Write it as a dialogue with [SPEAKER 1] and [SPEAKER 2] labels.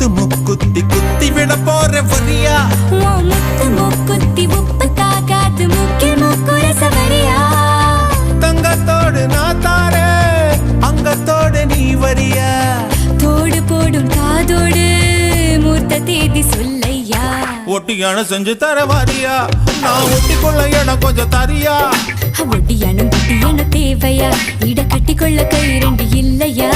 [SPEAKER 1] முத்து முக்குத்தி குத்தி விட போற வரியா
[SPEAKER 2] முத்து முக்குத்தி உப்பு தாகாது மூக்கில் முக்குற சவரியா
[SPEAKER 1] தங்கத்தோடு நான் தாரே அங்கத்தோடு நீ வரியா
[SPEAKER 2] தோடு போடும் காதோடு மூர்த்த தேதி சொல்லையா
[SPEAKER 1] ஒட்டியான செஞ்சு தர வாரியா நான் ஒட்டிக்கொள்ள இடம் கொஞ்சம் தரியா
[SPEAKER 2] ஒட்டியானும் குட்டியான தேவையா இட கட்டிக்கொள்ள கை ரெண்டு இல்லையா